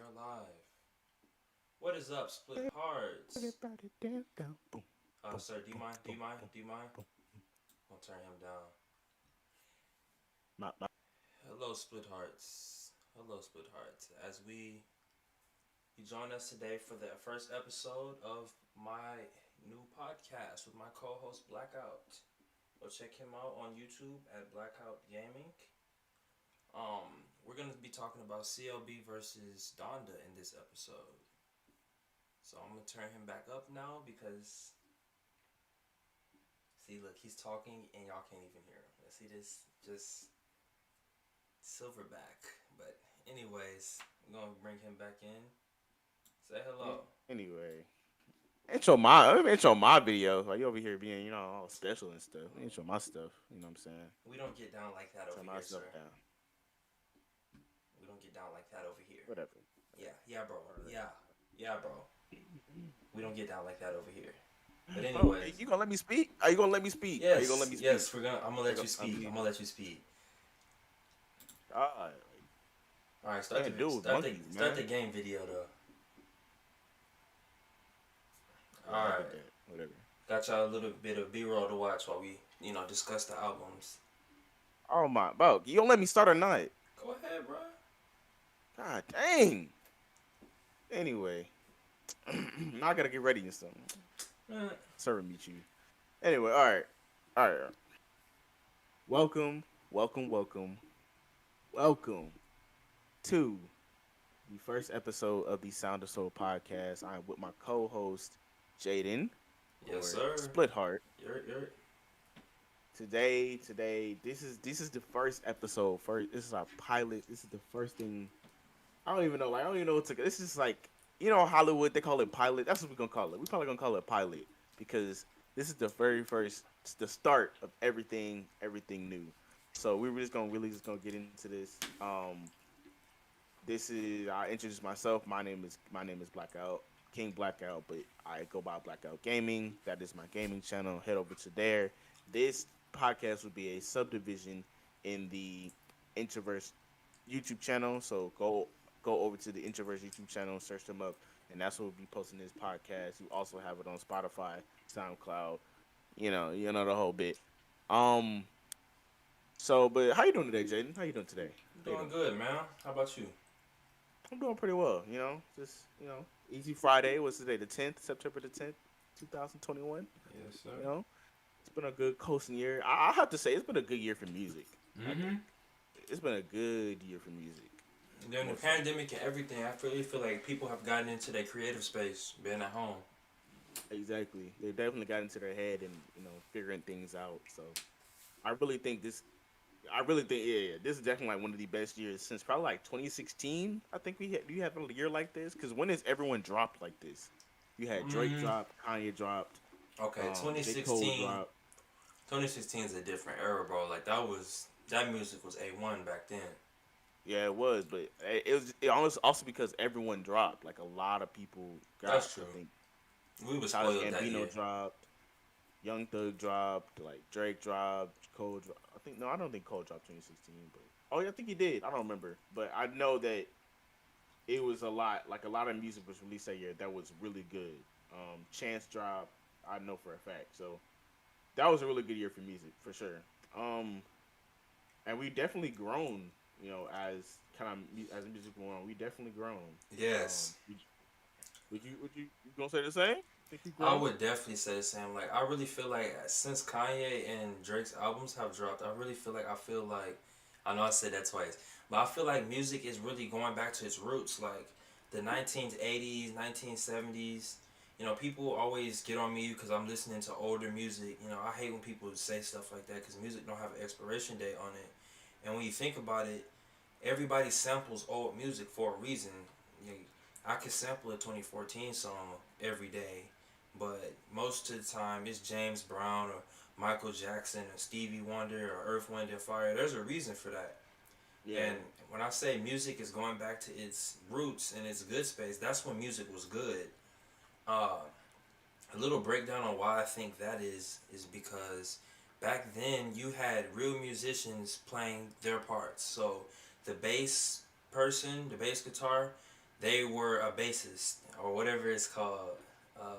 are live. What is up, Split Hearts? Everybody dance down. Boom, boom, Sir, do you boom, mind? Do boom, you mind? boom, Do you mind? boom. I'll turn him down. My Hello, Split Hearts. Hello, Split Hearts. As you join us today for the first episode of my new podcast with my co-host Blxckout. Go check him out on YouTube at Blxckout Gaming. We're gonna be talking about CLB versus Donda in this episode. So I'm gonna turn him back up now because see, look, he's talking and y'all can't even hear him. Let's see this, just silverback. But anyways, we're gonna bring him back in. Say hello. anyway. Intro my video. Like you over here being, all special and stuff. Intro my stuff. You know what I'm saying? We don't get down like that over Turn my here, stuff sir. down. We don't get down like that over here. Whatever. Yeah, bro. Yeah, bro. We don't get down like that over here. But Oh, anyways, you gonna let me speak? Are you gonna let me speak? Are you gonna let yes, me speak? yes, we're gonna. I'm gonna let you speak. I'm gonna let you speak. God, All right, can't deal with monkeys, start the man. game video though. Yeah, All I right, get that. Whatever. got y'all a little bit of B-roll to watch while we discuss the albums. Oh my, bro, you gonna let me start or not? Go ahead, bro. God dang. Anyway, now I gotta get ready and stuff. Sorry, meet you. Anyway, all right. Welcome, welcome, welcome, welcome to the first episode of the Sound of Soul podcast. I'm with my co-host Jaden Yes, or sir. Split Heart. You're. Today, this is the first episode. First, this is our pilot. This is the first thing. I don't even know. Like I don't even know what to. This is like Hollywood. They call it pilot. That's what we're gonna call it. We probably gonna call it pilot because this is the very first, the start of everything new. So we were just gonna get into this. This is I introduce myself. My name is Blxckout, King Blxckout, but I go by Blxckout Gaming. That is my gaming channel. Head over to there. This podcast would be a subdivision in the Introverse YouTube channel. So go over to the Introverse YouTube channel, search them up, and that's what we'll be posting this podcast. You also have it on Spotify, SoundCloud. You know the whole bit. Um. But how you doing today, Jaden? How you doing today? How you Doing doing? good, man. How about you? I'm doing pretty well. Just easy Friday. What's today? The 10th, September 10th, 2021. Yes, sir. You know, it's been a good coasting year. I have to say, it's been a good year for music. I Mm-hmm. think it's been a good year for music. During the More so. pandemic and everything, I really feel like people have gotten into their creative space, being at home. Exactly. They definitely got into their head and figuring things out. So I really think this. I really think yeah, this is definitely like one of the best years since probably like 2016. I think do you have a year like this? Because when has everyone dropped like this? You had Drake Mm, drop, Kanye dropped, okay, J Cole 2016. dropped. 2016 is a different era, bro. Like that music was A1 back then. Yeah, it was, but it almost also because everyone dropped. Like a lot of people got. That's true. I think We were Childish spoiled that year. Gambino dropped, Young Thug dropped, like Drake dropped, Cole. I think no, I don't think Cole dropped 2016, but oh yeah, I think he did. I don't remember, but I know that it was a lot. Like a lot of music was released that year that was really good. Chance dropped. I know for a fact. So that was a really good year for music for sure. Um, and we definitely grown. As kind of as music went on, we definitely grown. Yes, Would you gonna say the same? Think you I grown? would definitely say the same. Like I really feel like since Kanye and Drake's albums have dropped, I feel like I know I said that twice, but I feel like music is really going back to its roots, like the 1980s, 1970s. People always get on me because I'm listening to older music. I hate when people say stuff like that because music don't have an expiration date on it. And when you think about it, everybody samples old music for a reason. You know, I could sample a 2014 song every day, but most of the time it's James Brown or Michael Jackson or Stevie Wonder or Earth, Wind and Fire. There's a reason for that. Yeah, And when I say music is going back to its roots and its good space, that's when music was good. Uh, a little breakdown on why I think that is because back then you had real musicians playing their parts. So the bass person, the bass guitar, they were a bassist or whatever it's called, uh,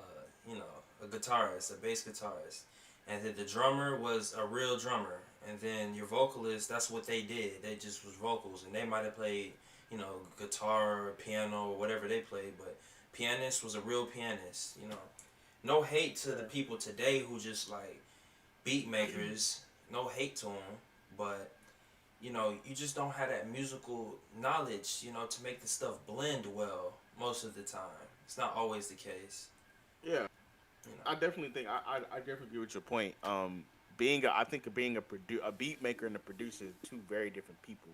you know, a guitarist, a bass guitarist, and then the drummer was a real drummer, and then your vocalist, that's what they did. They just was vocals, and they might have played, you know, guitar or piano or whatever they played, but pianist was a real pianist. You know, no hate to the people today who just like beat makers. No hate to them, but you know, you just don't have that musical knowledge, you know, to make the stuff blend well most of the time. It's not always the case, Yeah, you I know. definitely think I definitely agree with your point. I think being a beat maker and a producer is two very different people.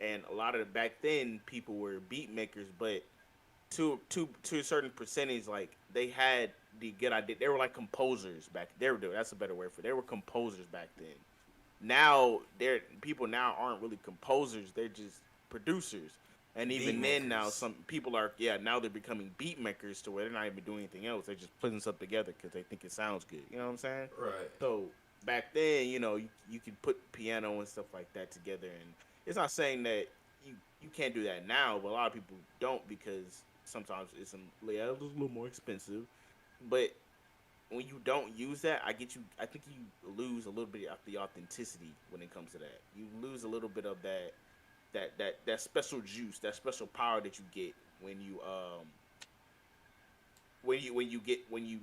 And a lot of back then people were beat makers, but to a certain percentage, like they had the good idea. They were like composers back. They were that's a better word for it. They were composers back then. Now they're people now aren't really composers, they're just producers. And Beat even then now makers. some people are, yeah, now they're becoming beat makers to where they're not even doing anything else, they're just putting stuff together because they think it sounds good, you know what I'm saying? Right. So back then, you could put piano and stuff like that together, and it's not saying that you can't do that now, but a lot of people don't because sometimes yeah, it's a little more expensive. But when you don't use that, I think you lose a little bit of the authenticity when it comes to that. You lose a little bit of that special juice, that special power that you get when you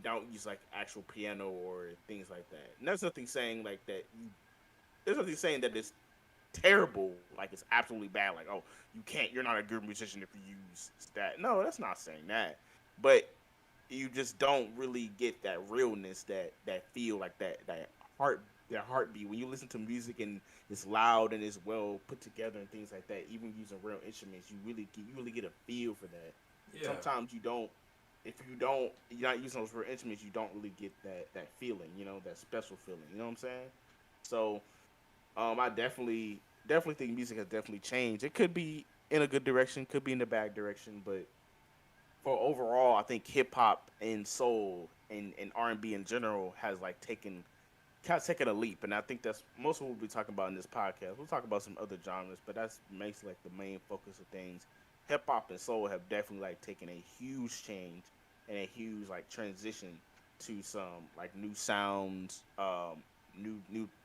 don't use like actual piano or things like that. And there's nothing saying like that you there's nothing saying that it's terrible, like it's absolutely bad, like, oh, you're not a good musician if you use that. No, that's not saying that. But you just don't really get that realness, that feel, like heart that heartbeat when you listen to music and it's loud and it's well put together and things like that. Even using real instruments, you really get a feel for that. Yeah. Sometimes you don't. If you're not using those real instruments, you don't really get that feeling. That special feeling. You know what I'm saying? So I definitely think music has definitely changed. It could be in a good direction, could be in a bad direction, but for overall, I think hip hop and soul and R&B in general has like kind of taken a leap, and I think that's most of what we'll be talking about in this podcast. We'll talk about some other genres, but that's makes like the main focus of things. Hip hop and soul have definitely like taken a huge change and a huge like transition to some like new sounds,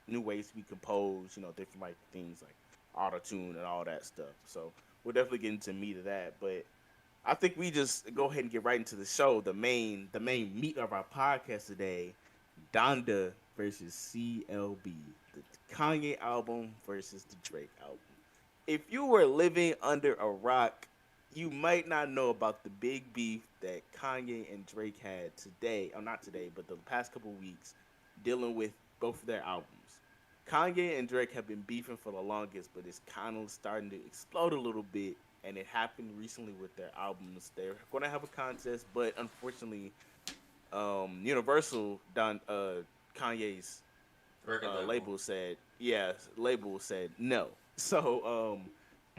new ways to be composed. Different like things like auto tune and all that stuff. So we'll definitely get into meat of that, but I think we just go ahead and get right into the show. The main meat of our podcast today: Donda versus CLB, the Kanye album versus the Drake album. If you were living under a rock, you might not know about the big beef that Kanye and Drake had today, or not today, but the past couple weeks, dealing with both of their albums. Kanye and Drake have been beefing for the longest, but it's kind of starting to explode a little bit, and it happened recently with their albums. They're going to have a contest, but unfortunately, Universal, Kanye's Record label. label said no. So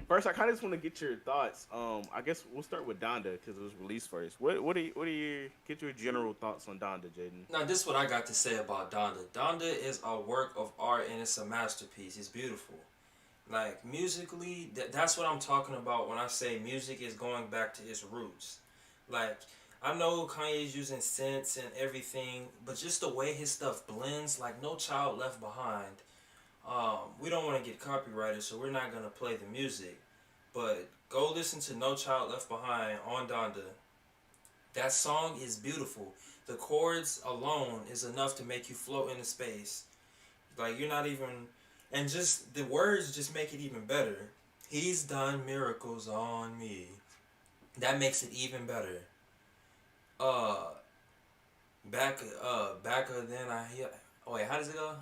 first, I kind of just want to get your thoughts. I guess we'll start with Donda because it was released first. What are you get your general thoughts on Donda, Jaden? Now, this is what I got to say about Donda. Donda is a work of art and it's a masterpiece. It's beautiful. Like, musically, that's what I'm talking about when I say music is going back to its roots. Like, I know Kanye's using synths and everything, but just the way his stuff blends, like No Child Left Behind. We don't want to get copyrighted, so we're not gonna play the music. But go listen to No Child Left Behind on Donda. That song is beautiful. The chords alone is enough to make you float into space. Like you're not even, and just the words just make it even better. He's done miracles on me. That makes it even better. Uh, back of then I hear. Oh wait, how does it go?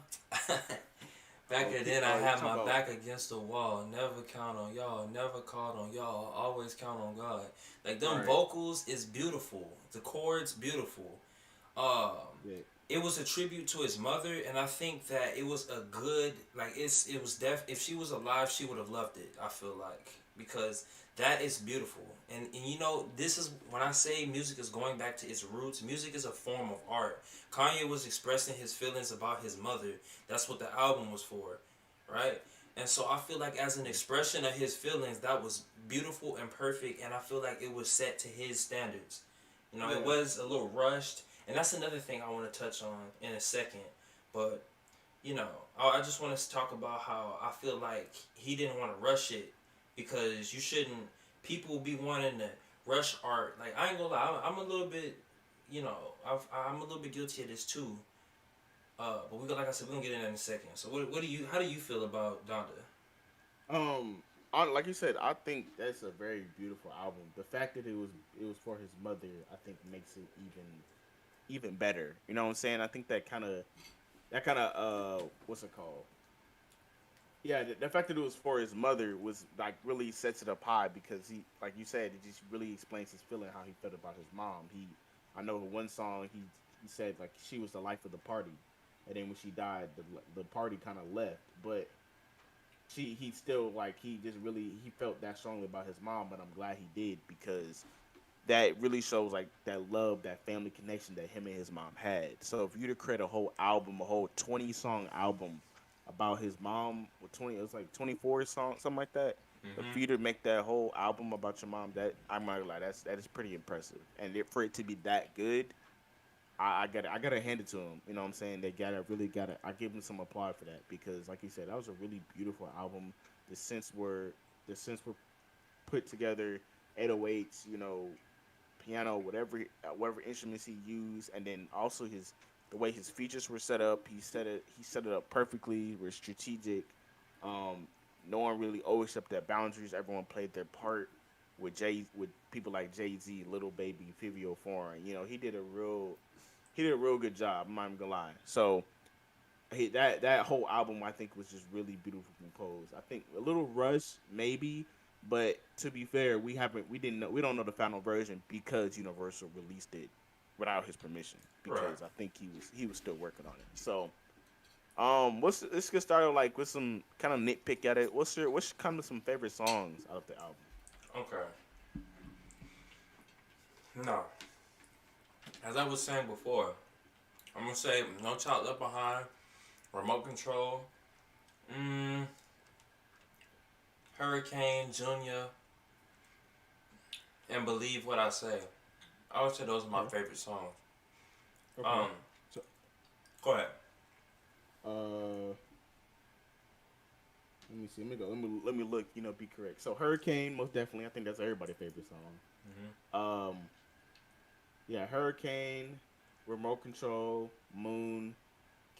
Back Oh, then I you had talking my about back against the wall. Never count on y'all. Never called on y'all. Always count on God. Like them right? vocals is beautiful. The chords beautiful. Um, Yeah, it was a tribute to his mother, and I think that it was a good like it was if she was alive, she would have loved it. I feel like because that is beautiful, and you know this is when I say music is going back to its roots. Music is a form of art. Kanye was expressing his feelings about his mother. That's what the album was for, right? And so I feel like as an expression of his feelings, that was beautiful and perfect, and I feel like it was set to his standards. You know, Yeah. it was a little rushed, and that's another thing I want to touch on in a second. But you know, I just want to talk about how I feel like he didn't want to rush it because you shouldn't. People be wanting to rush art. Like I ain't gonna lie, I'm a little bit, you know, I'm a little bit guilty of this too. But we got, like I said, we're gonna get in that in a second. So what do you, how do you feel about Donda? Um, like you said, I think that's a very beautiful album. The fact that it was for his mother, I think makes it even better. You know what I'm saying? I think that kind of what's it called? Yeah, the fact that it was for his mother was like really sets it up high because he, like you said, it just really explains his feeling how he felt about his mom. I know one song he said like she was the life of the party, and then when she died, the party kind of left, but he still like he just really he felt that strongly about his mom, but I'm glad he did because that really shows like that love, that family connection that him and his mom had. So if you to create a whole album, a whole 20-song album about his mom with 20, it was like 24 songs, something like that. But Mm-hmm. for you to make that whole album about your mom, that I'm not gonna lie, that is pretty impressive. And for it to be that good, I gotta hand it to him. You know what I'm saying? They gotta I give him some applause for that because like you said, that was a really beautiful album. The synths were put together, 808s, piano, whatever instruments he used, and then also the way his features were set up. He set it up perfectly. Were strategic. Um, no one really overstepped their boundaries. Everyone played their part with people like Jay Z, Little Baby, Fivio Foreign. He did a real good job. I'm not even gonna lie. So that whole album I think was just really beautiful composed. I think a little rush maybe, but to be fair, we don't know the final version because Universal released it without his permission Right. because I think he was still working on it. So let's get started like with some kind of nitpick at it. What's kind of some favorite songs out of the album? Okay. No, as I was saying before, I'm gonna say No Child Left Behind, Remote Control, mm, Hurricane Junior, and Believe What I Say. I would say those are my Okay. favorite songs. Okay. Um, So Go ahead. uh let me see. Let me go. Let me look. Be correct. So Hurricane, most definitely. I think that's everybody's favorite song. Hmm. Yeah, Hurricane, Remote Control, Moon,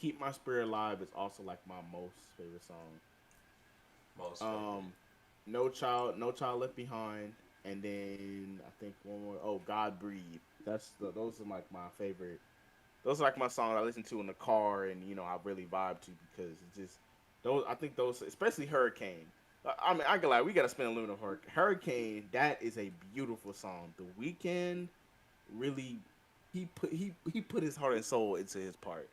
Keep My Spirit Alive is also like my most favorite song. Most favorite. Um, No Child Left Behind, and then I think one more. Oh, God Breathe. Those are like my favorite. Those are like my songs I listen to in the car, and I really vibe to because it's just those. I think those, especially Hurricane. I mean, I can lie. We gotta spend a little bit on Hurricane. That is a beautiful song. The Weeknd really he put his heart and soul into his part.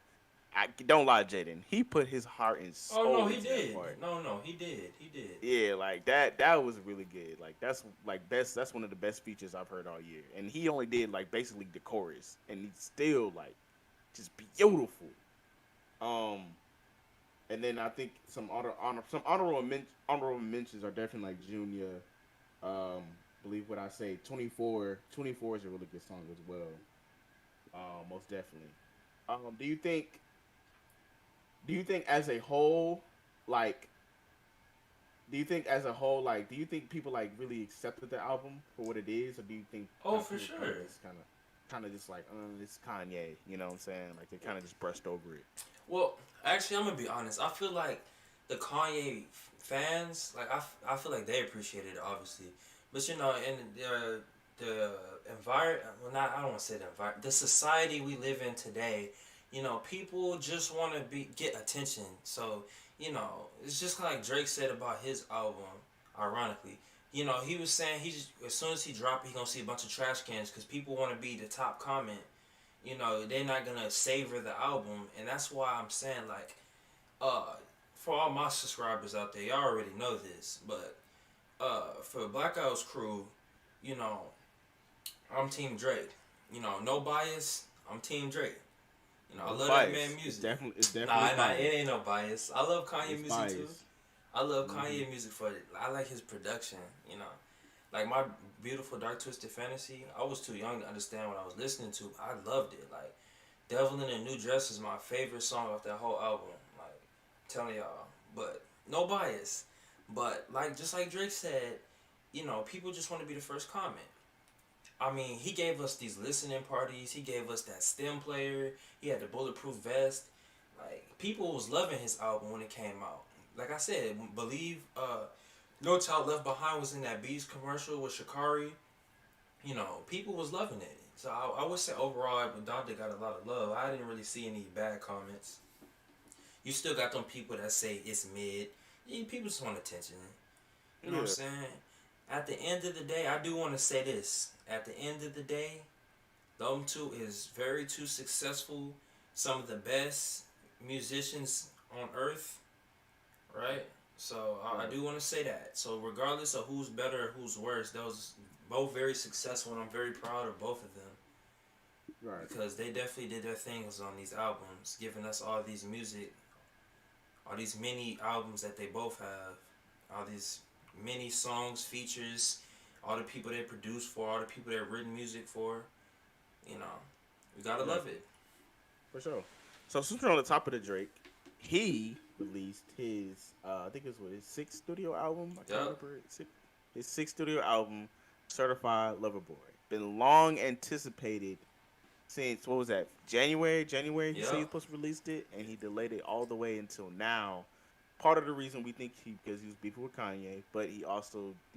I don't lie, Jaden. He put his heart and Oh no, soul he into that did. part. No, he did. He did. Yeah, like that was really good. Like that's one of the best features I've heard all year. And he only did like basically the chorus, and he's still like just beautiful. Um, and then I think some honorable mentions are definitely like Junior. Um, Believe What I Say. 24 is a really good song as well. Most definitely. Um, do you think do you think as a whole, like, do you think people like really accepted the album for what it is, or do you think Oh, for people sure. just kind of just like, it's Kanye, you know what I'm saying? Like they kind of just brushed over it. Well, actually, I'm gonna be honest. I feel like the Kanye fans, like I feel like they appreciated it, obviously, but in the environment, well, not I don't want to say the environment, the society we live in today, people just want to get attention. So it's just like Drake said about his album. Ironically, he was saying as soon as he dropped, he gonna see a bunch of trash cans because people want to be the top comment. They're not gonna savor the album, and that's why I'm saying like, uh, for all my subscribers out there, y'all already know this, but for Blackout's crew, you know, I'm Team Drake. No bias. I'm Team Drake. I No love that man bias. It's music. definitely it's Nah, definitely nah, it bias. ain't no bias. I love Kanye It's music too. bias. I love Mm-hmm. Kanye music for it. I like his production. You know, like my beautiful dark twisted fantasy. I was too young to understand what I was listening to. I loved it. Like Devil in a New Dress is my favorite song off that whole album. Like, I'm telling y'all, but no bias. But like just like Drake said, you know, people just want to be the first comment. I mean, he gave us these listening parties. He gave us that stem player. He had the bulletproof vest. Like people was loving his album when it came out. Like I said, believe No Child Left Behind was in that Beats commercial with Shakari. You know, people was loving it. So I would say overall, Donda got a lot of love. I didn't really see any bad comments. You still got them people that say it's mid. Yeah, people just want attention. You know what I'm Yeah. saying? At the end of the day, I do want to say this. At the end of the day, them two is very too successful. Some of the best musicians on earth, right? So I Right. do want to say that. So regardless of who's better or who's worse, those both very successful, and I'm very proud of both of them Right. because they definitely did their things on these albums, giving us all these music, all these mini albums that they both have, all these mini songs, features, all the people they produced for, all the people they written music for. You know, we gotta Yeah. love it. For sure. So since we're on the top of the Drake, he released his I think it was what, his sixth studio album. I can't Yup. remember it. His sixth studio album, Certified Lover Boy. Been long anticipated since what was that? January. He said he was Yup. supposed to release it, and he delayed it all the way until now. Part of the reason we think he because he was beefing with Kanye, but he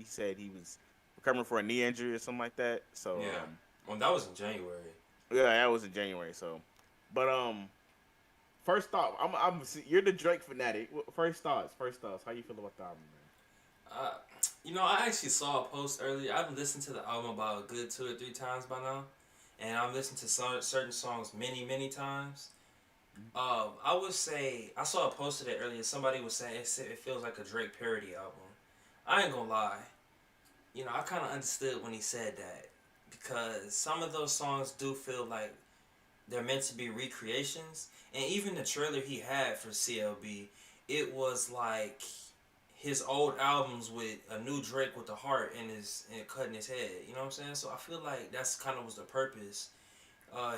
said he was recovering for a knee injury or something like that. So Yeah. Well, that was in January. yeah, that was in January. So, but first thought, you're the Drake fanatic. First thoughts. First thoughts. How you feel about the album, Uh, you know, I actually saw a post earlier. I've listened to the album about a good 2 or 3 times by now, and I've listened to some certain songs many times. man? I would say I saw a post of it earlier. Somebody was saying it feels like a Drake parody album. I ain't gonna lie. You know, I kind of understood when he said that because some of those songs do feel like they're meant to be recreations, and even the trailer he had for CLB, it was like his old albums with a new Drake with the heart in his and cutting his head. You know what I'm saying? So I feel like that's kind of was the purpose.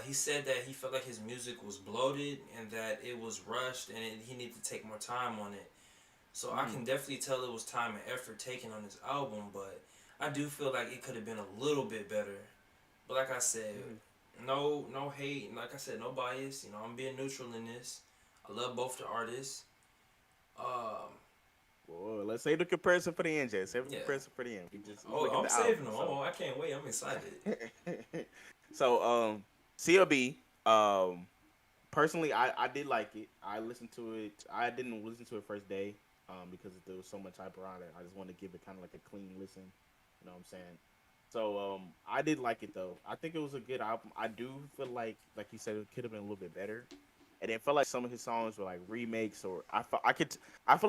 He said that he felt like his music was bloated and that it was rushed and he needed to take more time on it. So I Mm, can definitely tell it was time and effort taken on this album, but I do feel like it could have been a little bit better. But like I said, mm. no hate. Like I said, no bias. You know, I'm being neutral in this. I love both the artists. Um, Well, let's save the comparison for the end, Jay. Save the yeah. comparison for the end. We Oh, look at I'm the saving album. them. So, Oh, I can't wait. I'm excited. so CLB. Personally, I did like it. I listened to it. I didn't listen to it first day, because there was so much hype around it. I just wanted to give it kind of like a clean listen. You know what I'm saying? So I did like it though. I think it was a good album. I do feel like you said, it could have been a little bit better. And it felt like some of his songs were like remakes, or I feel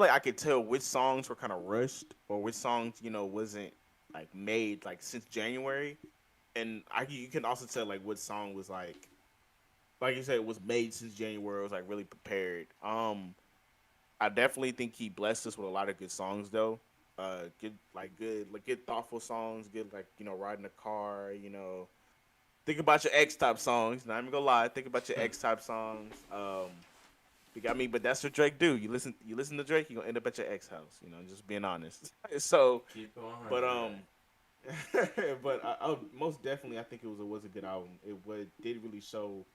like I could tell which songs were kind of rushed, or which songs wasn't like made like since January. And you can also tell like what song was like you said, it was made since January. It was like really prepared. I definitely think he blessed us with a lot of good songs though. Good thoughtful songs. Good riding the car. Think about your X type songs. Not even gonna lie. Think about your X type songs. You got me, but that's what Drake do. You listen to Drake, you are gonna end up at your ex house. Just being honest. So, Keep it 100, but right? but I most definitely I think it was a good album. Did really show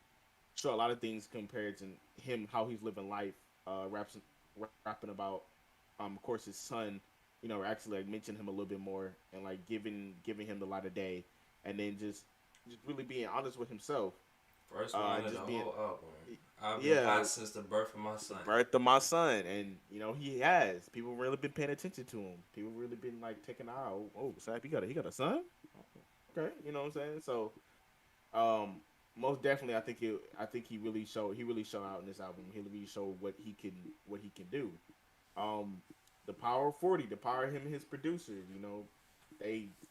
a lot of things compared to him how he's living life. Rapping about of course his son. Actually like mention him a little bit more and like giving him the light of day, and then just really being honest with himself. First line of the Just being whole album. I've been yeah, hot since the birth of my the son. birth of my son, and he has people really been paying attention to him. People really been like taking out. Oh, Sap, he got a son. Okay, you know what I'm saying. So, um, most definitely, I think he really showed out in this album. He really showed what he can do. Um, the power of 40, the power of him and his producers.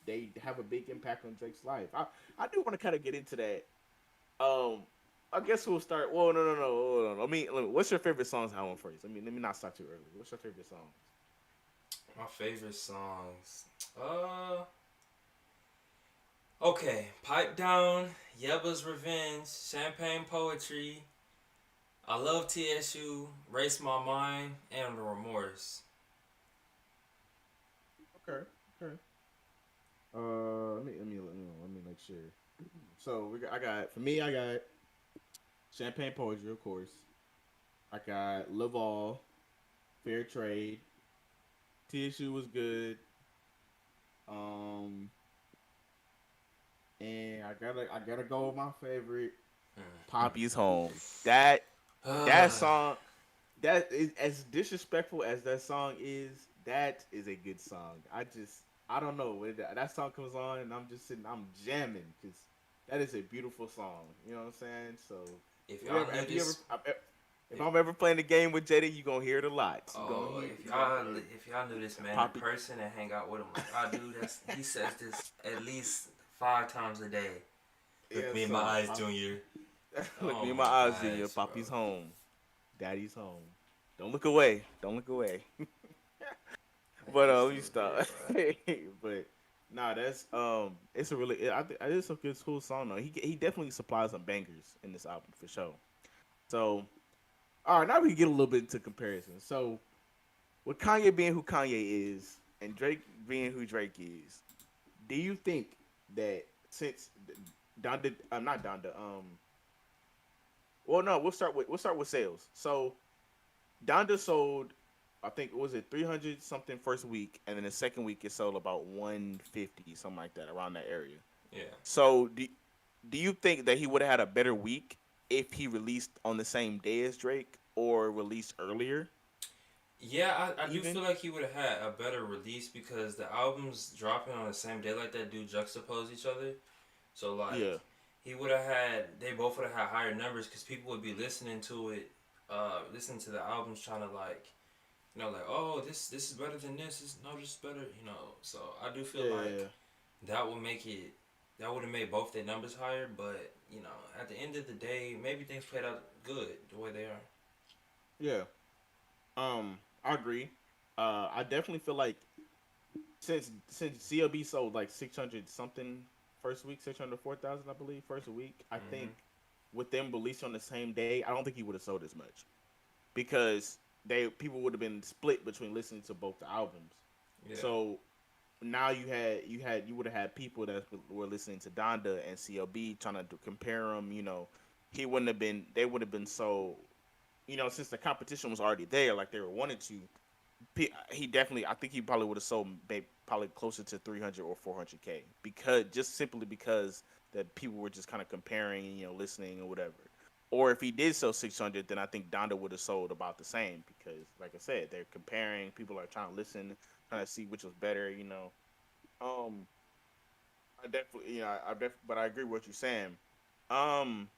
They have a big impact on Drake's life. I do want to kind of get into that. Um, I guess we'll start. Well, no. Hold on. What's your favorite songs? I want first. Let me not start too early. What's your favorite song? My favorite songs. Uh, okay. Pipe Down, Yeba's Revenge, Champagne Poetry. I love TSU, Race My Mind, and Remorse. Okay. Okay. Let me make sure. So I got for me, I got Champagne Poetry, of course. I got Live All, Fair Trade. TSU was good. Um, and I gotta go with my favorite, Poppy's Home. That Hmm. song, that is as disrespectful as that song is. That is a good song. I don't know when that song comes on and I'm just sitting, I'm jamming because that is a beautiful song. You know what I'm saying? So If if you y'all ever, knew if you ever, this, if if I'm ever playing the game with JD, you gonna hear it a lot. if You gonna y'all hear if y'all knew this man in Poppy. person and hang out with him like I do, that's he says this at least 5 times a day. Look Yeah, me in my so eyes, Junior. look Oh me in my my eyes, Junior. gosh, bro. Poppy's home. Daddy's home. Don't look away. Don't look away. But He's let me stupid, stop. bro. But nah, that's it's a really it's a good cool song though. He definitely supplies some bangers in this album for sure. So all right, now we can get a little bit into comparison. So with Kanye being who Kanye is and Drake being who Drake is, do you think that since Donda, not Donda, well no, we'll start with sales. So Donda sold, I think, was it 300 something first week, and then the second week it sold about 150, something like that, around that area. Yeah. So do you think that he would have had a better week if he released on the same day as Drake or released earlier, Yeah, I do even? feel like he would have had a better release because the albums dropping on the same day like that do juxtapose each other. So like Yeah, he would have had they both would have had higher numbers because people would be listening to it, listening to the albums trying to like like oh this is better than this. No, this is better. So I do feel like yeah, that would make it that would have made both their numbers higher. But at the end of the day, maybe things played out good the way they are. yeah. I agree. I definitely feel like since CLB sold like 600 something first week, 604,000, I believe, first week. I Hmm. think with them released on the same day, I don't think he would have sold as much because they people would have been split between listening to both the albums. Yeah. So now you would have had people that were listening to Donda and CLB trying to compare them. He wouldn't have been. They would have been so. Since the competition was already there, like they were wanted to. He definitely. I think he probably would have sold probably closer to 300 or 400K because just simply because that people were just kind of comparing, listening or whatever. Or if he did sell 600, then I think Donda would have sold about the same because, like I said, they're comparing. People are trying to listen, trying to see which was better. Um, I definitely, but I agree with what you're saying. Um,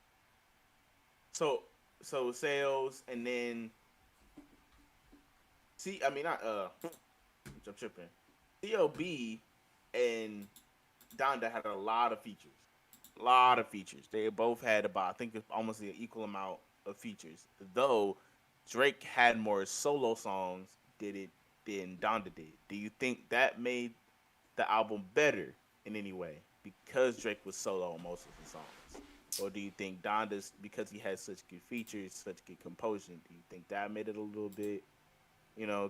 so sales and then see, I mean, I'm tripping. CLB and Donda had a lot of features. A lot of features. They both had about, I think, it's almost an equal amount of features. Though Drake had more solo songs did it than Donda did. Do you think that made the album better in any way because Drake was solo on most of the songs? Or do you think Donda's, because he had such good features, such good composition, do you think that made it a little bit,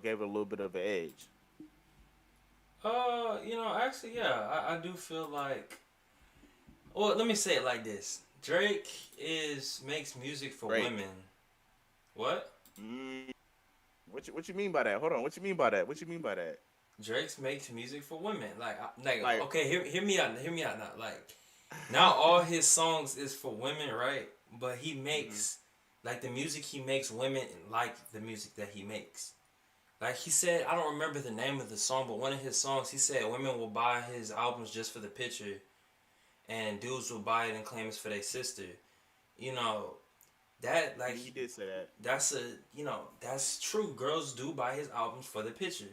gave it a little bit of an edge? Actually, yeah, I do feel like. Well, let me say it like this: Drake is makes music for Drake. women. What? Mm, what you mean by that? Hold on. What you mean by that? What you mean by that? Drake's makes music for women. Like Like, okay, hear me out. Hear me out now. Like, not all his songs is for women, right? But he hmm makes like the music he makes women like the music that he makes. Like he said, I don't remember the name of the song, but one of his songs, he said women will buy his albums just for the picture, and dudes will buy it and claim it's for their sister. You know that like he did say that. that's that's true. Girls do buy his albums for the picture,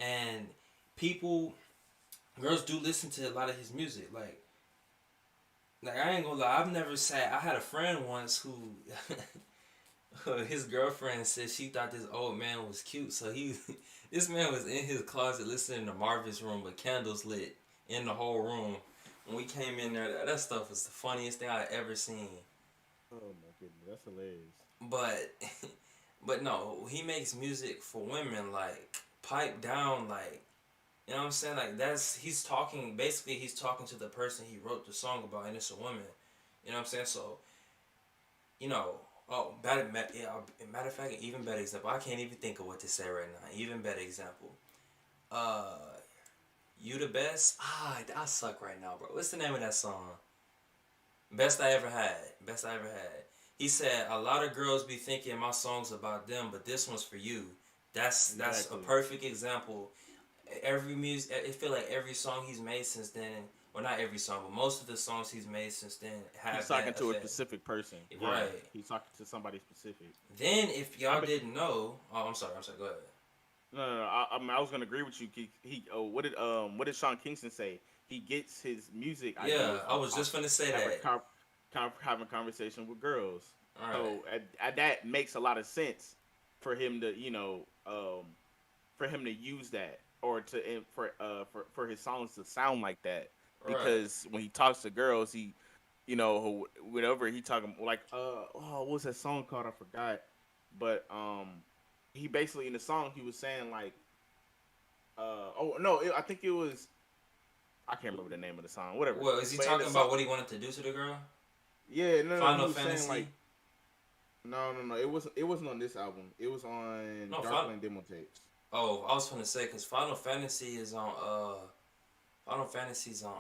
and people girls do listen to a lot of his music. Like I ain't gonna lie, I've never sat. I had a friend once who his girlfriend said she thought this old man was cute, so he This man was in his closet listening to Marvin's Room with candles lit in the whole room. When we came in there, that stuff was the funniest thing I ever seen. Oh my goodness, that's hilarious. But, but no, he makes music for women. Like pipe down, like you know what I'm saying. Like he's talking. Basically, he's talking to the person he wrote the song about, and it's a woman. You know what I'm saying. So you know. Oh, matter of fact, even better example. I can't even think of what to say right now. Even better example. Uh, You the best? I suck right now, bro. What's the name of that song? Best I ever had. Best I ever had. He said a lot of girls be thinking my song's about them, but this one's for you. That's a Exactly. perfect example. Every music, I feel like every song he's made since then, well not every song, but most of the songs he's made since then He's have talking that to a effect. specific person. Yeah, Right. he's talking to somebody specific. Then if I y'all bet. didn't know, oh I'm sorry, go ahead. No. I mean, I was gonna agree with you. What did Sean Kingston say? He gets his music Yeah, ideas I from was just gonna say having that. having conversation with girls. All right. So that makes a lot of sense for him to for him to use that or for his songs to sound like that All right. because when he talks to girls whatever he talking like what was that song called I forgot but he basically in the song he was saying like I think it was I can't remember the name of the song whatever Well, is he but in the talking song about what he wanted to do to the girl? yeah no he Final was saying Fantasy? like no it wasn't on this album it was on No, Darkland demo tapes. Oh, I was gonna say because Final Fantasy is on Final Fantasy's on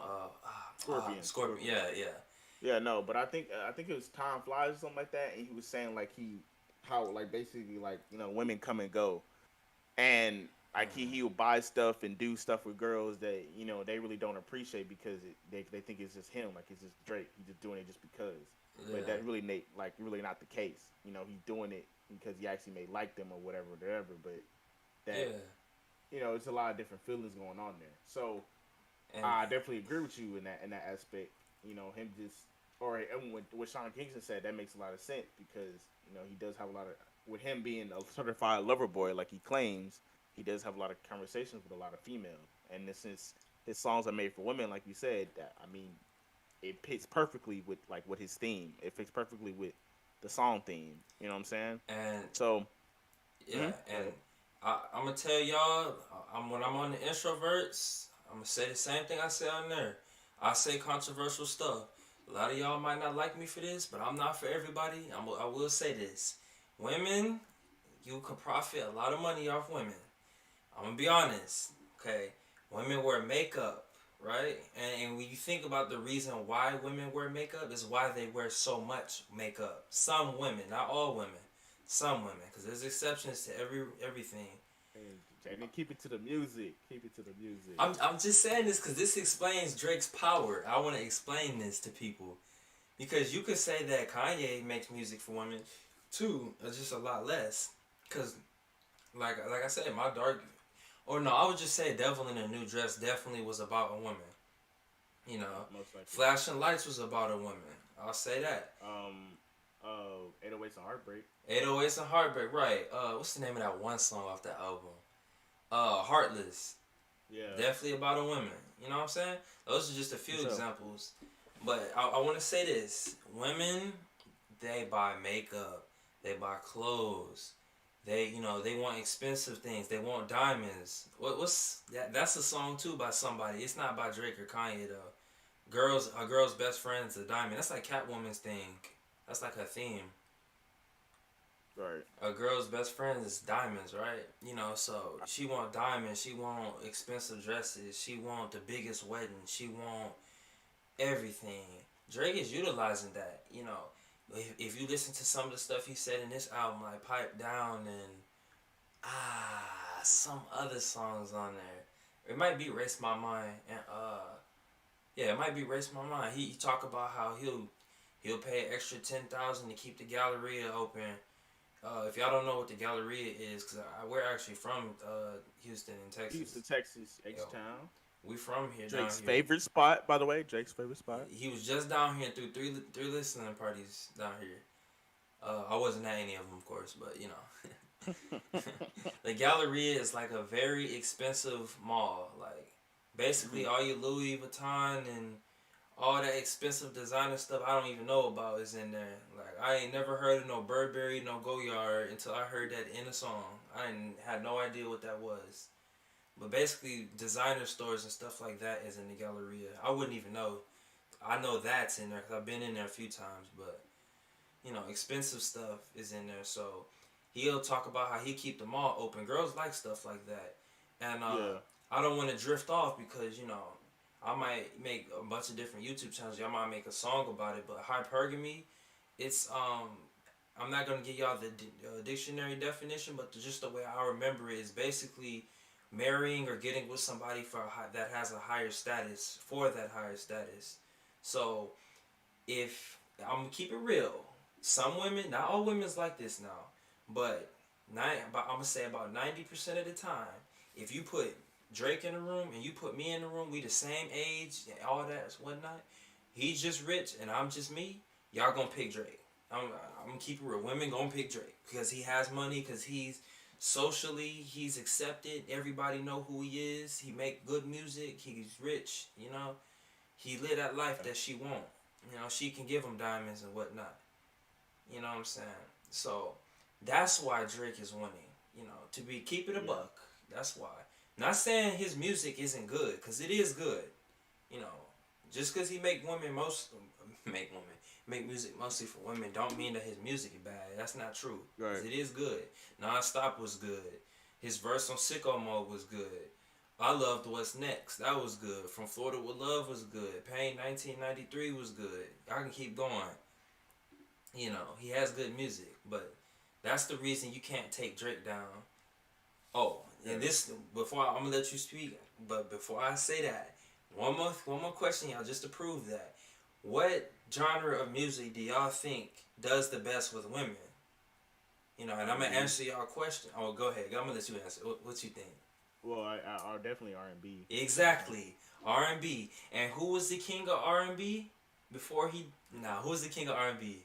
Scorpion. Scorpion. Yeah, yeah. Yeah, no, but I think it was Time Flies or something like that, and he was saying like how like basically like women come and go, and like he will buy stuff and do stuff with girls that they really don't appreciate because they think it's just him like it's just Drake he's just doing it just because, but Yeah, that really really not the case. He's doing it because he actually may like them or whatever, but that yeah. it's a lot of different feelings going on there. So And I definitely agree with you in that aspect. Him just and what Sean Kingston said that makes a lot of sense because he does have a lot of with him being a certified lover boy like he claims he does have a lot of conversations with a lot of females and this is his songs are made for women like you said that I mean it fits perfectly with his theme it fits perfectly with the song theme you know what I'm saying and so yeah, go and ahead. I'm gonna tell y'all, when I'm on the introverts, I'm gonna say the same thing I say on there. I say controversial stuff. A lot of y'all might not like me for this, but I'm not for everybody. I will say this: women, you can profit a lot of money off women. I'm gonna be honest, okay? Women wear makeup, right? And when you think about the reason why women wear makeup is why they wear so much makeup. Some women, not all women, some women, because there's exceptions to everything. And then keep it to the music I'm just saying this because this explains Drake's power. I want to explain this to people because you could say that Kanye makes music for women too, just a lot less. Cause like I said, my dark or no, I would just say Devil in a New Dress definitely was about a woman. You know, most likely. Flashing Lights was about a woman. I'll say that. 808s and Heartbreak. 808s and Heartbreak, right? What's the name of that one song off that album? Heartless. Yeah, Definitely about a woman. You know what I'm saying? Those are just a for few sure. examples. But I want to say this: women, they buy makeup, they buy clothes, they want expensive things. They want diamonds. What's that? That's a song too by somebody. It's not by Drake or Kanye though. A girl's best friend's a diamond. That's like Catwoman's thing. That's like her theme. Right. A girl's best friend is diamonds, right? So she want diamonds, she want expensive dresses, she want the biggest wedding, she want everything. Drake is utilizing that. If you listen to some of the stuff he said in this album, like Pipe Down and some other songs on there, it might be Race My Mind and yeah, it might be Race My Mind. He talk about how he'll pay an extra 10,000 to keep the Galleria open. If y'all don't know what the Galleria is, because we're actually from Houston in Texas. Houston, Texas, H Yo, Town. we from here, down Drake's here. favorite spot, by the way. Drake's favorite spot. He was just down here through three listening parties down here. I wasn't at any of them, of course, but The Galleria is like a very expensive mall. Like basically Mhm. all your Louis Vuitton and all that expensive designer stuff I don't even know about is in there. Like I ain't never heard of no Burberry, no Goyard until I heard that in a song. I didn't had no idea what that was. But basically, designer stores and stuff like that is in the Galleria. I wouldn't even know. I know that's in there because I've been in there a few times. But expensive stuff is in there. So he'll talk about how he keep the mall open. Girls like stuff like that, and Yeah. I don't want to drift off because I might make a bunch of different YouTube channels. I might make a song about it. But hypergamy, it's I'm not gonna give y'all the dictionary definition, but just the way I remember it is basically marrying or getting with somebody that has a higher status for that higher status. So if I'm gonna keep it real, some women, not all women's like this now, but I'm gonna say about 90% of the time, if you put Drake in the room and you put me in the room, we the same age and all that whatnot. He's just rich and I'm just me. Y'all gonna pick Drake. I'm gonna keep it real. Women gonna pick Drake because he has money, because he's accepted. Everybody know who he is. He make good music. He's rich. He live that life that she want. She can give him diamonds and whatnot. You know what I'm saying? So that's why Drake is winning. To be keep it a Yeah. buck. That's why. Not saying his music isn't good, cause it is good. You know, just cause he make music mostly for women, don't mean that his music is bad. That's not true. Right. Cause it is good. Non-stop was good. His verse on Sicko Mode was good. I loved What's Next. That was good. From Florida with Love was good. Pain 1993 was good. I can keep going. He has good music, but that's the reason you can't take Drake down. Oh, Yeah. and this before I'm gonna let you speak, but before I say that, one more question, y'all, just to prove that. What genre of music do y'all think does the best with women? And I'm gonna R&B. answer y'all question. Oh, go ahead. I'm gonna let you answer. What you think? Well, I definitely R&B. Exactly, R&B. And who was the king of R&B before he? Nah, who was the king of R&B?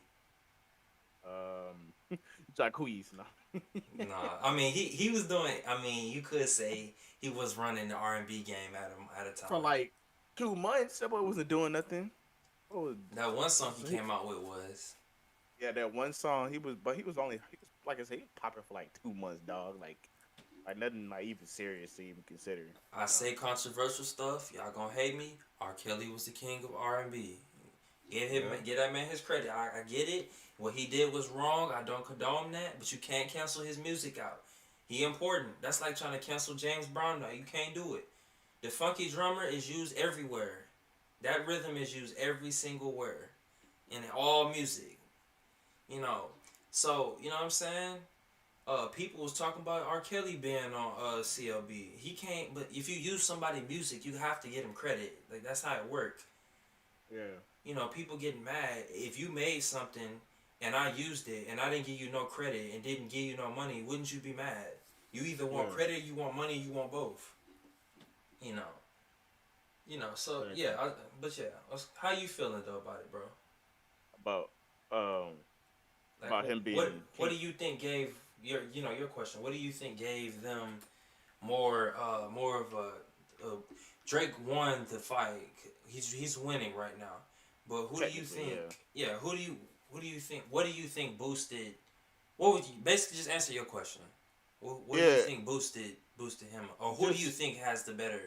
Jacquees. No. Nah, I mean he was doing. I mean, you could say he was running the R&B game at a For time. like 2 months, that boy wasn't doing nothing. Oh, That one song he so he, came out with was yeah, that one song but he was like I said, he was popping for like 2 months, dog. Like nothing like even serious to even consider. I say controversial stuff. Y'all gonna hate me. R. Kelly was the king of R&B. Yeah, Give that man his credit. I get it. What he did was wrong. I don't condone that, but you can't cancel his music out. He important. That's like trying to cancel James Brown now. You can't do it. The funky drummer is used everywhere. That rhythm is used every single where in all music. You know. So, you know what I'm saying? People was talking about R. Kelly being on CLB. He can't, but if you use somebody's music, you have to get him credit. Like that's how it works. yeah, People getting mad if you made something and I used it and I didn't give you no credit and didn't give you no money. Wouldn't you be mad? You either want yeah. credit, you want money, you want both. You know. So Exactly. yeah, but yeah, how you feeling though about it, bro? About um Like, about him what being what king. do you think gave your question? What do you think gave them more of a Drake won the fight. He's winning right now. But who do you Technically, think? yeah. Yeah, who do you think? What do you think boosted? What would you basically just answer your question? What do you Yeah, think boosted him, or who do you just think has the better?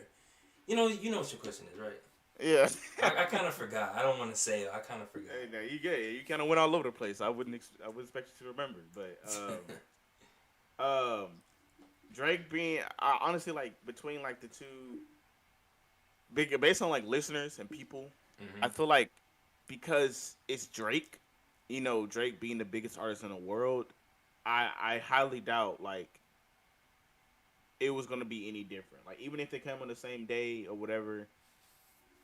You know what your question is, right? yeah. I kind of forgot. I don't want to say it. I kind of forgot. Hey, now you get it. You kind of went all over the place. I wouldn't expect you to remember, but um, Drake being honestly like between like the two, big based on like listeners and people, I hmm feel like because it's Drake, Drake being the biggest artist in the world, I highly doubt like it was gonna be any different. Like even if they come on the same day or whatever,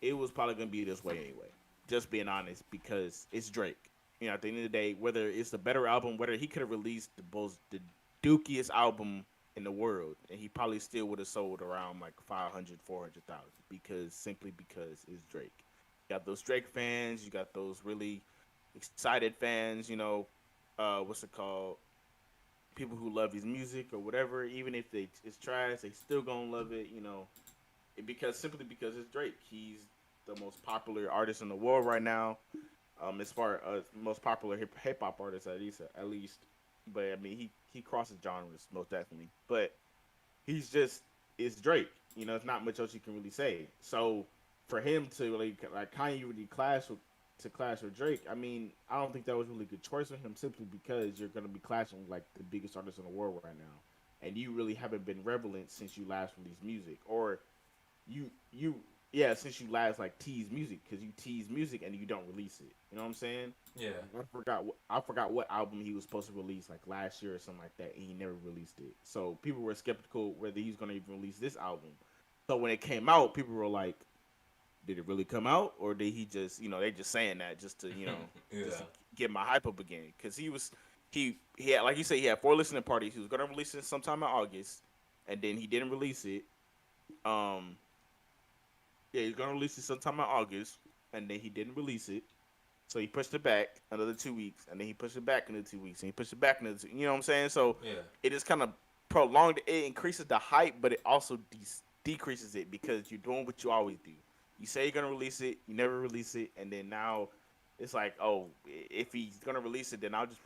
it was probably gonna be this way anyway. Just being honest, because it's Drake. At the end of the day, whether it's a better album, whether he could have released the dookiest album in the world, and he probably still would have sold around like 500, 400,000, because simply because it's Drake. You got those Drake fans, you got those really excited fans. What's it called? people who love his music or whatever, even if it's trash, they still gonna love it. Because simply because it's Drake. He's the most popular artist in the world right now. As far as most popular hip hop artist at least. But I mean, he crosses genres most definitely. But he's just it's Drake. It's not much else you can really say. So for him to really like Kanye really clash with Drake, I mean, I don't think that was really a good choice for him simply because you're gonna be clashing with like the biggest artist in the world right now, and you really haven't been relevant since you last released music, or you yeah, since you last like tease music because you tease music and you don't release it. You know what I'm saying? Yeah. I forgot what album he was supposed to release like last year or something like that, and he never released it. So people were skeptical whether he's gonna even release this album. So when it came out, people were like, "Did it really come out, or did he just they just saying that just to just Yeah. to get my hype up again?" Because he had, like you said, he had 4 listening parties. He was gonna release it sometime in August, and then he didn't release it. Um, yeah, he's gonna release it sometime in August, and then he didn't release it. So he pushed it back another 2 weeks, and then he pushed it back another 2 weeks, and he pushed it back another two. You know what I'm saying? So Yeah. it just kind of prolonged. It increases the hype, but it also decreases it because you're doing what you always do. You say you're gonna release it, you never release it, and then now it's like, oh, if he's gonna release it, then I'll just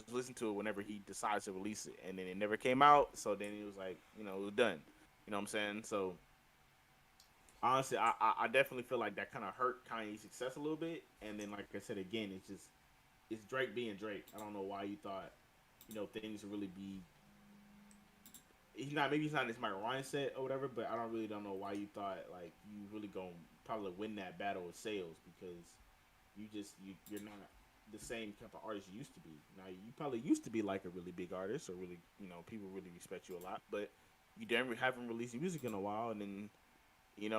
listen to it whenever he decides to release it, and then it never came out. So then it was like, it was done. You know what I'm saying? So honestly, I definitely feel like that kind of hurt Kanye's success a little bit. And then, like I said again, it's Drake being Drake. I don't know why you thought things would really be. He's not in his mindset or whatever, but don't know why you thought like you really gonna probably win that battle with sales because you're not the same type of artist you used to be. Now you probably used to be like a really big artist or really people really respect you a lot, but you haven't released music in a while, and then you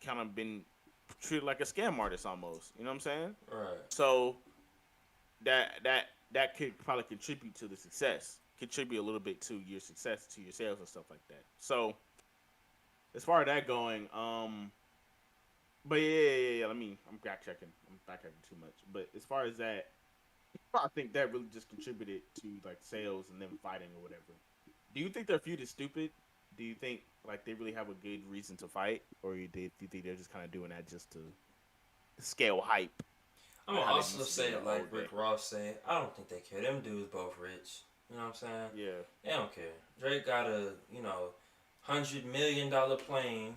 kind of been treated like a scam artist almost. You know what I'm saying? Right. So that could probably contribute to the success, contribute a little bit to your success, to your sales and stuff like that. So as far as that going, but yeah. I'm backtracking. I'm backtracking too much. But as far as that, I think that really just contributed to like sales and them fighting or whatever. Do you think their feud is stupid? Do you think like they really have a good reason to fight, or do you think they're just kind of doing that just to scale hype? I'm Like gonna how they also used to do say in it the like old day. Rick Ross said. I don't think they care. Them dudes both rich. You know what I'm saying? Yeah. They don't care. Drake got a $100 million plane,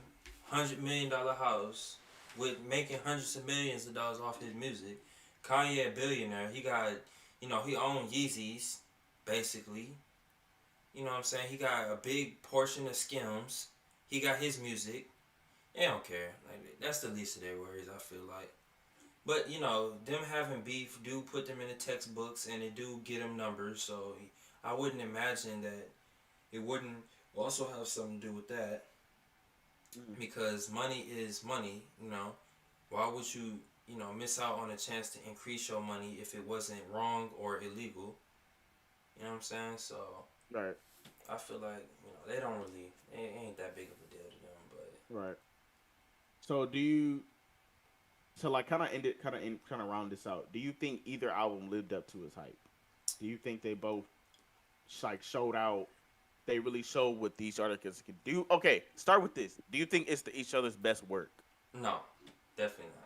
$100 million house, with making hundreds of millions of dollars off his music. Kanye a billionaire. He got he owned Yeezys, basically. You know what I'm saying? He got a big portion of Skims. He got his music. They don't care. Like that's the least of their worries. I feel like. But them having beef do put them in the textbooks, and it do get them numbers. So I wouldn't imagine that it wouldn't also have something to do with that, Mm. because money is money. Why would you miss out on a chance to increase your money if it wasn't wrong or illegal? You know what I'm saying? So Right. I feel like they don't really it ain't that big of a deal to them. But Right. So do you? So like kind of round this out. Do you think either album lived up to its hype? Do you think they both like showed out? They really showed what these artists can do. Okay, start with this. Do you think it's each other's best work? no, definitely not.